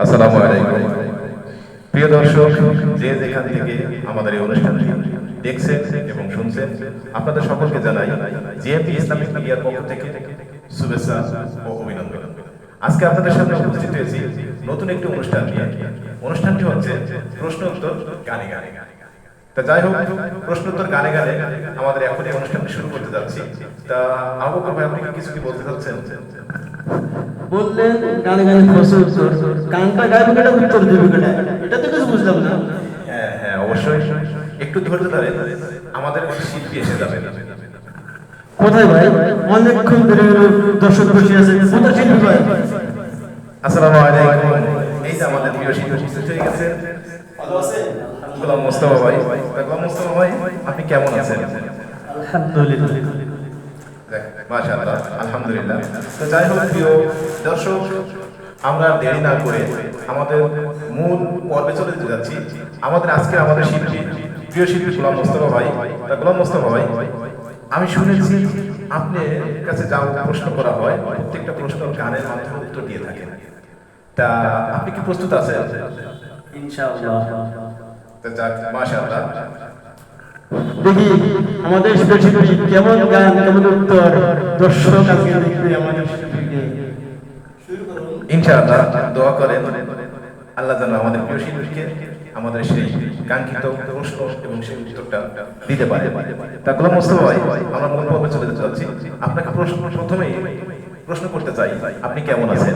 আসসালামু আলাইকুম। প্রিয় দর্শক, যে যেখান থেকে আমাদের এই অনুষ্ঠানটি দেখছেন এবং শুনছেন, আপনাদের সকলকে জানাই জেএমপি ইসলামিক মিডিয়ার পক্ষ থেকে শুভেচ্ছা ও অভিনন্দন। আজকে আপনাদের সামনে উপস্থিত হয়েছি নতুন একটি অনুষ্ঠান নিয়ে। অনুষ্ঠানটি হচ্ছে প্রশ্ন উত্তর গানে গানে। তা যাই হোক, প্রশ্ন উত্তর গানে গানে আমাদের এখন এই অনুষ্ঠানটি শুরু করতে যাচ্ছি। তা আবু বকর ভাই, আপনি কিছু কি বলতে চাচ্ছেন? বললেন গানে গানে প্রশ্ন উত্তর, গানটা গাইবে কেটা, উত্তর দেবে কেটা, এটা তো কিছু বুঝলাম না। হ্যাঁ হ্যাঁ, অবশ্যই। একটু ধৈর্য ধরে, আমাদের শিল্পী এসে যাবে। কোথায় ভাই? অনেকক্ষণ ধরে দর্শক বসে আছে, কোথায় শিল্পী ভাই? আসসালামু আলাইকুম। এই যে আমাদের প্রিয় শিল্পী উপস্থিত হয়ে গেছে। ভালো আছেন? গোলাম মোস্তফা ভাই। গোলাম মোস্তফা ভাই, আপনি কেমন আছেন? আলহামদুলিল্লাহ। মাশাআল্লাহ, আলহামদুলিল্লাহ। তো যাই হোক, প্রিয় দর্শক, আমরা দেরি না করে আমাদের মূল পর্বে চলে যেতে যাচ্ছি। আমাদের শিল্পী, প্রিয় শিল্পী গোলাম মোস্তফা ভাই। গোলাম মোস্তফা ভাই, আমি শুনেছি আপনার কাছে যা প্রশ্ন করা হয়, প্রত্যেকটা প্রশ্ন গানের মাধ্যমে উত্তর দিয়ে থাকেন। তা আপনি কি প্রস্তুত আছেন? ইনশাআল্লাহ। তা যাক, মাশাআল্লাহ। দেখি আমাদের শিল্পী কেমন গান, কেমন উত্তর দর্শক আজকে দেখবে আমাদের শিল্পীকে। ইনশাআল্লাহ দোয়া করেন আল্লাহ যেন আমাদের প্রিয় শিল্পীকে আমাদের সেই কাঙ্ক্ষিত প্রশ্ন এবং সেই উত্তরটা দিতে পারে। তা গোলাম মোস্তফা ভাই, আমরা মূল পর্বে চলে যেতে চাচ্ছি। আপনাকে প্রথমেই প্রশ্ন করতে চাই, আপনি কেমন আছেন?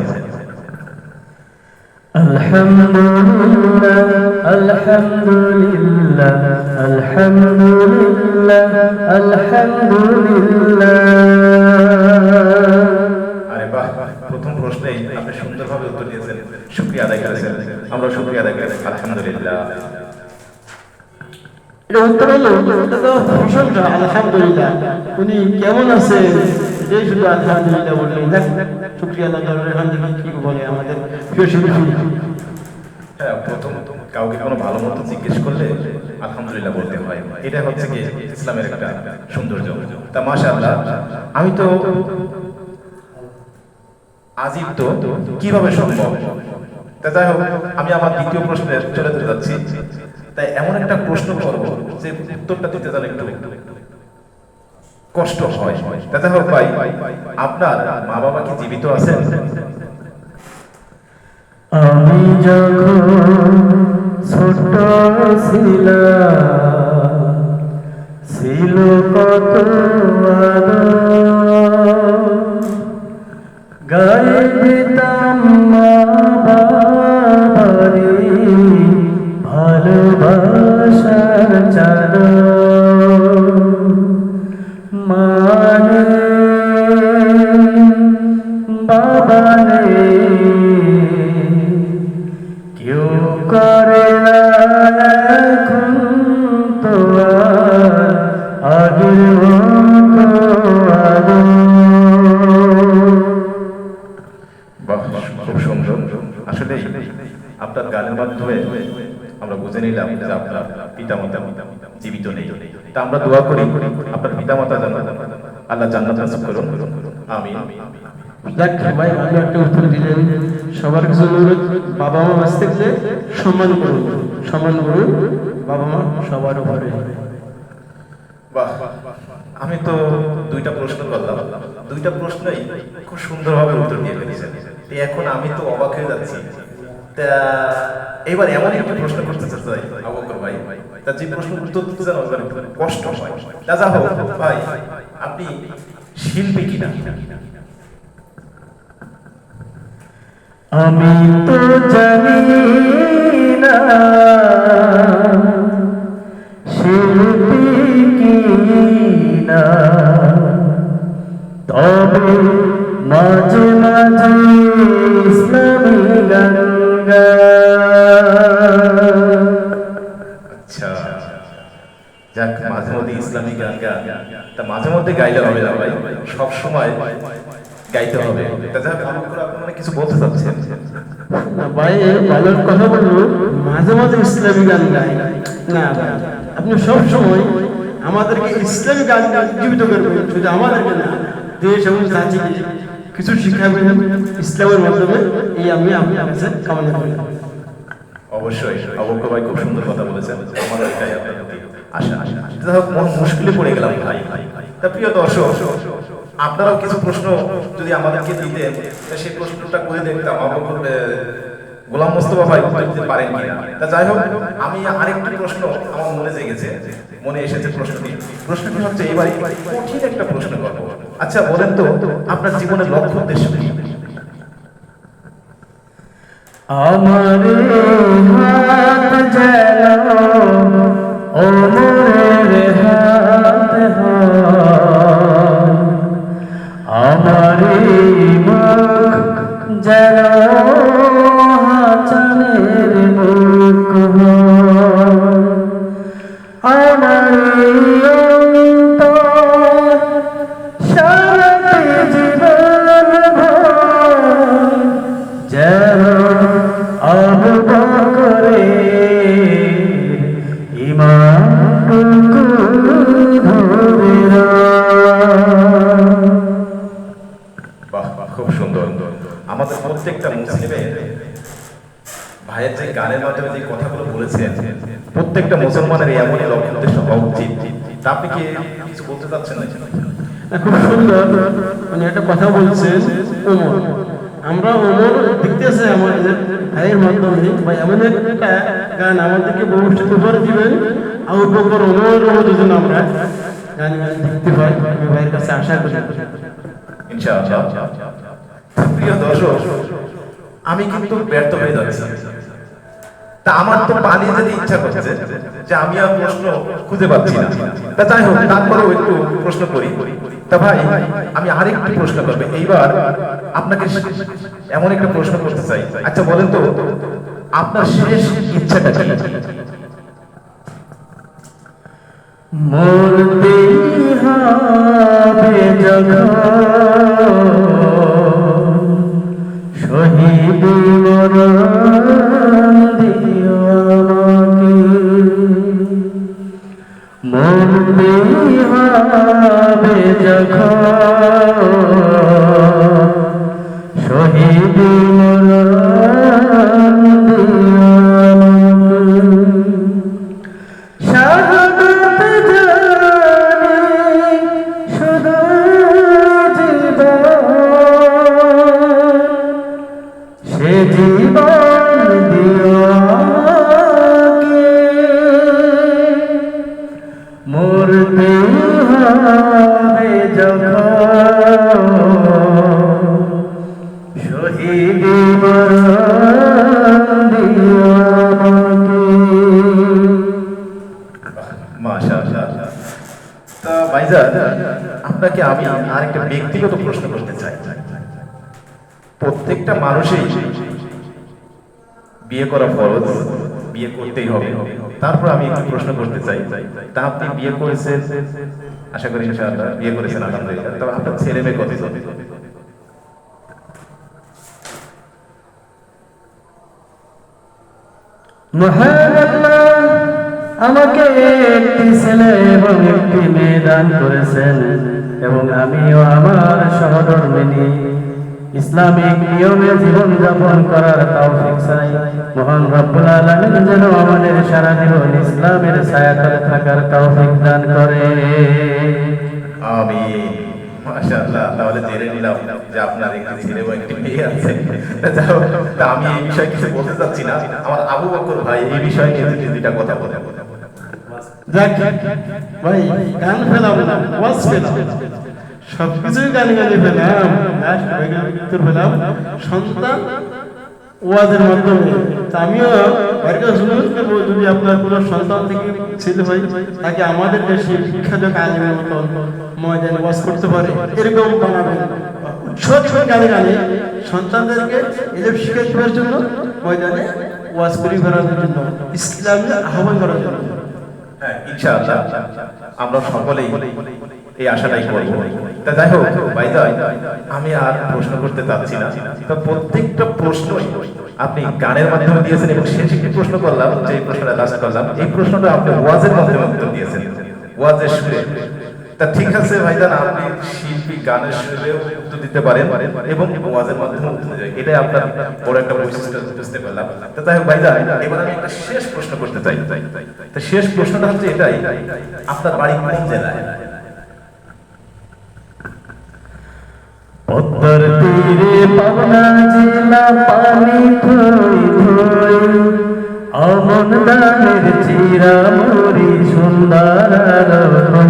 আলহামদুলিল্লাহ, আলহামদুলিল্লাহ, আলহামদুলিল্লাহ, আলহামদুলিল্লাহ। আরে বাহ, প্রথম প্রশ্নেই আপনি সুন্দরভাবে উত্তর দিয়েছেন, শুকরিয়া আদায় করেছেন। আমরা শুকরিয়া আদায় করি, আলহামদুলিল্লাহ। এটা উত্তর হলো, এটা তো প্রশংসা, আলহামদুলিল্লাহ। উনি কেমন আছে যে শুধু আলহামদুলিল্লাহ বললেন। শুকরিয়া আদায় করার এখান থেকে কি বলে আমাদের প্রিয় শিল্পী? হ্যাঁ, প্রথম কাউকে কোনো ভালো মতো জিজ্ঞেস করলে আলহামদুলিল্লাহ বলতে হয়। এটা হচ্ছে কি ইসলামের একটা সৌন্দর্য। তা মাশাআল্লাহ, আমি তো আজিব, তো কিভাবে সম্ভব? তা যাই হোক, আমি আমার দ্বিতীয় প্রশ্নে চলে যেতে যাচ্ছি। তাই এমন একটা প্রশ্ন করব যে উত্তরটা দিতে যেন একটু কষ্ট হয়। তা যাই হোক ভাই, আপনার মা বাবা কি জীবিত আছেন? আমি যখন ছোট ছিলাম, ছিল কত গায়ে দিতাম মা বাবারে ভালোবাসার চাদর। মানে বাবা নেই, কেউ করে না এখন তো আর আগের মতো আদর। বাহ, খুব সুন্দর। আসলে আপনার গানের মাধ্যমে আমরা বুঝে নিলাম যে আপনার পিতামাতা জীবিত নেই। তা আমরা দোয়া করি আপনার পিতামাতা যেন আল্লাহ জান্নাত নসিব করুন, আমিন। দেখ ভাই, আমি একটা উত্তর দিলেন, সবার কাছে অনুরোধ, বাবা মা বাঁচতে গেলে সম্মান করুন, সম্মান করুন বাবা মা সবার উপরে। বাহ, আমি তো দুইটা প্রশ্ন করলাম, দুইটা প্রশ্নই খুব সুন্দরভাবে উত্তর দিয়ে ফেলেছেন। এখন আমি তো অবাক হয়ে যাচ্ছি। তা এবার এমন একটা প্রশ্ন করতে চাই আবু বকর ভাই, তা যে প্রশ্ন উত্তর দিতে জানো কষ্ট হয়। তা যা হোক ভাই, আপনি শিল্পী কিনা? আমি তো জানি না শিল্পী কিনা, তবে মাঝে মাঝে ইসলামী গান আচ্ছা, যাক, মাঝে মধ্যে ইসলামী গান গান। তা মাঝে মধ্যে গাইলে হবে না ভাই, সব সময় গাইতে হবে। তা যাক, আপনারা কিছু বলতে চাচ্ছেন? ভাই ভালো কথা বললো, মাঝে মাঝে ইসলামী গান গাই না ভাই, আপনি সব সময় আমাদেরকে ইসলামী গান জীবিত করবেন, শুধু আমাদেরকে না, দেশ এবং জাতিকে কিছু শিখাবেন ইসলামের মাধ্যমে, এই আমি আপনার কাছে কামনা করি। অবশ্যই অবক্ষ ভাই খুব সুন্দর কথা বলেছেন, আমাদের এটাই আপনার প্রতি আশা। যাই হোক, মন মুশকিলে পড়ে গেলাম ভাই। তা প্রিয় দর্শক, আপনারাও কিছু প্রশ্ন যদি আমাদেরকে দিতেন, তা সেই প্রশ্নটা করে দেখতাম গোলাম মোস্তফা ভাই উত্তর দিতে পারেন কিনা। তা যাই হোক, আমি আরেকটি প্রশ্ন আমার মনে জেগেছে, মনে এসেছে প্রশ্নটি হচ্ছে এবারে কঠিন একটা প্রশ্ন করব। আচ্ছা বলেন তো, আপনার জীবনের লক্ষ্য উদ্দেশ্য কি? আমার হাত যেন ওমরের হাত হয়, আমার মুখ যেন হাসানের মুখ হয়, আমার অন্তর সারাটি জীবন ভর যেন আবু বকরের ঈমানটুকু ধরে রাখ। বাহ, খুব সুন্দর। আমাদের প্রত্যেকটা মুসলিমের ভাইয়ের যে গানের মাধ্যমে যে কথাগুলো বলেছেন, প্রত্যেকটা মুসলমানের এমনই লক্ষ্য উদ্দেশ্য হওয়া উচিত। তা আপনি কি কিছু বলতে চাচ্ছেন না? খুব সুন্দর, মানে একটা কথা বলছেন ওমর। আমরা ওমর দেখতেছে আমাদের ভাইয়ের মাধ্যমে বা এমন একটা গান আমাদেরকে ভবিষ্যৎ উপহার দিবেন, আবু বকর ওমর দুজন আমরা গান দেখতে পাই, আমি ভাইয়ের কাছে আশা করি ইনশাআল্লাহ। প্রিয় দর্শক, আমি কিন্তু ব্যর্থ হয়ে যাচ্ছি। তা আমার তো পালিয়ে যেতে ইচ্ছা করছে, যে আমি আর প্রশ্ন খুঁজে পাচ্ছি না। তা যাই হোক, তারপরেও একটু প্রশ্ন করি। তা ভাই, আমি আরেকটি প্রশ্ন করবো এইবার আপনাকে। এমন একটা প্রশ্ন করতে চাই, আচ্ছা বলেন তো, আপনার শেষ ইচ্ছাটা কি? মরতে হবে যখন শহীদ মরণ দিও আমাকে, মরতে হবে যখন শহীদ মরণ দিও আমাকে, শাহাদাত জানি শুধু জীবন, সে জীবন দিও আমাকে, মরতে হবে যখন শহীদ মরণ দিও আমাকে। মাশাআল্লাহ। তা ভাইজান, আপনাকে আমি আরেকটা ব্যক্তিগত প্রশ্ন করতে চাই। প্রত্যেকটা মানুষই বিয়ে করা ফরজ, বিয়ে করতেই হবে। তারপর আমি একটু প্রশ্ন করতে চাই, তা আপনি বিয়ে করেছেন, আশা করি ইনশাআল্লাহ বিয়ে করেছেন, আলহামদুলিল্লাহ। তবে আপনার ছেলে মেয়ে কতজন? মহান আল্লাহ আমাকে একটি ছেলে এবং একটি মেয়ে দান করেছেন, এবং আমিও আমার সহধর্মিণী ইসলামিক নিয়মে জীবন যাপন করার তৌফিক চাই। মহান রব্বুল আলামিন যেন আমাদের সারা জীবন ইসলামের ছায়াতলে থাকার তৌফিক দান করে। আমিন। মাশাআল্লাহ। তাহলে জেনে নিলাম যে আপনার একটি ছেলে এবং একটি মেয়ে আছে। তা যাই হোক, তা আমি এই বিষয়ে কিছু বলতে চাচ্ছি না। আমার আবু বকর ভাই এই বিষয়ে নিয়ে দুইটা কথা বলে। যাক ভাই, গান ফেলাম না, ওয়াজ ফেলাম, সবকিছুই গানে গানে ফেলাম, লাস্ট উত্তর ফেলাম সন্তান ওয়াজের মাধ্যমে। তা আমিও ভাইয়ের কাছে অনুরোধ করবো, যদি আপনার কোনো সন্তান থেকে ছেলে হয়, তাকে আমাদের দেশে বিখ্যাত আলেমের মতন ময়দানে ওয়াজ করতে পারে এরকম বানাবেন। উৎসব গানে গানে সন্তানদেরকে এলেম শিক্ষা দেওয়ার জন্য, ময়দানে ওয়াজ করে বেড়ানোর জন্য, ইসলামী আহ্বান করার জন্য। হ্যাঁ, ইনশাআল্লাহ আমরা সকলেই এই আশাটাই করব। তা যাই হোক ভাইজান, আমি আর প্রশ্ন করতে চাচ্ছি না। তো প্রত্যেকটা প্রশ্নই আপনি গানের মাধ্যমে দিয়েছেন, এবং শেষ একটি প্রশ্ন করলাম, যে প্রশ্নটা লাস্ট করলাম, এই প্রশ্নটা আপনি ওয়াজের মাধ্যমে উত্তর দিয়েছেন, ওয়াজের সুরে। তা ঠিক আছে ভাইজান, আপনি শিল্পী, গানের সুরে উত্তর দিতে পারেন এবং ওয়াজের মাধ্যমে উত্তর দিতে পারেন। এটাই আপনার বড় একটা বৈশিষ্ট্য বুঝতে পারলাম। তো তাই হোক ভাইজান, এবার আমি একটা শেষ প্রশ্ন করতে চাই। তো শেষ প্রশ্নটা হচ্ছে এটাই, আপনার বাড়ি কোন জেলায়? পদ্মার তীরে পাবনা জেলা পানি থই থই আমন দানের চিরামরি সুন্দর রকম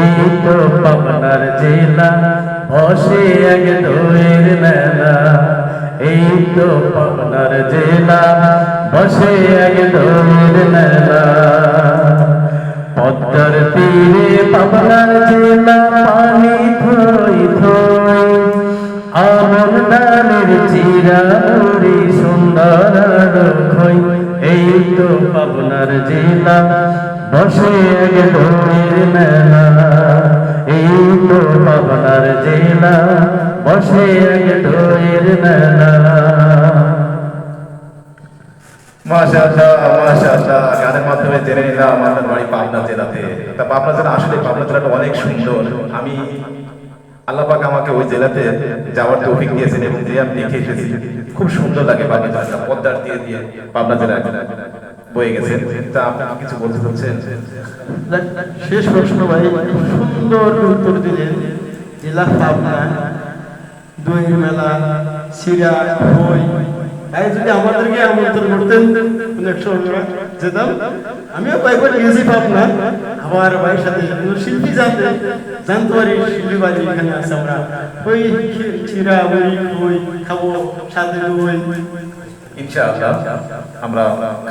এই তো পাবনার জেলা বসে এক দোয়ের মেলা এই তো পাবনার জেলা বসে এক দোয়ের মেলা পদ্মার তীরে পাবনার জেলা পানি থই থই আমন দানের চিরামরি সুন্দর রকম এই তো পাবনার জেলা বসে এক দোয়ের মেলা এই তো পাবনার জেলা বসে এক দোয়ের মেলা। মাশাআল্লাহ মাশাআল্লাহ, গানের মাধ্যমে জেনে নিলাম আপনার বাড়ি পাবনা জেলাতে। তা পাবনা জেলা আসলে পাবনা জেলাটা অনেক সুন্দর। আমি আল্লাহ পাক আমাকে ওই জেলাতে যাওয়ার তৌফিক দিয়েছেন এবং যে আমি দেখে এসেছি, খুব সুন্দর লাগে পাবনা জেলাটা, পদ্মার দিয়ে দিয়ে পাবনা জেলা বয়ে গেছে। তা আপনি কিছু বলতে চাচ্ছেন? শেষ প্রশ্ন ভাই, খুব সুন্দর উত্তর দিলেন। জেলা পাবনা, দইয়ের মেলা, সিরা, খই। ভাই যদি আমাদেরকে আমন্ত্রণ করতেন অনেক সময় আমরা যেতাম। আমিও কয়েকবার গেছি পাবনা, আবার ভাইয়ের সাথে শিল্পী জানতে পারি শিল্পী বাড়ি এখানে আছে। আমরা ওই চিরা বই খই খাবো, সাথে দই। ইনশাআল্লাহ আমরা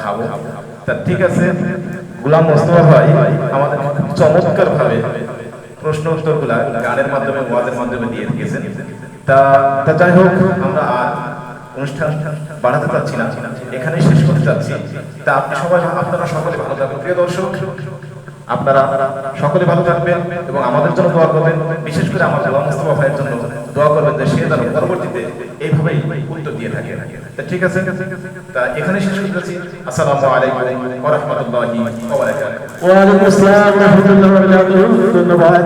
খাবো। তা ঠিক আছে, গোলাম মোস্তফা ভাই আমাদের চমৎকার ভাবে প্রশ্ন উত্তরগুলা গানের মাধ্যমে ওয়াজের মাধ্যমে দিয়ে দিয়েছেন। তা যাই হোক, আমরা আর অনুষ্ঠান বাড়াতে চাচ্ছি না, এখানেই শেষ করতে চাচ্ছি। তা আপনারা সকলে ভালো থাকবেন। প্রিয় দর্শক, আপনারা সকলে ভালো থাকবেন এবং আমাদের জন্য দোয়া করবেন। বিশেষ করে আমার গোলাম মোস্তফা ভাইয়ের জন্য দোয়া করবেন যে সে যেন পরবর্তীতে এইভাবেই উত্তর দিয়ে থাকে। তা ঠিক আছে, তা এখানেই শেষ করতে চাচ্ছি। আসসালামু আলাইকুম ওয়া রাহমাতুল্লাহি ওয়া বারাকাতুহু। ওয়া আলাইকুম আসসালাম ওয়া রাহমাতুল্লাহি ওয়া বারাকাতুহু। ধন্যবাদ।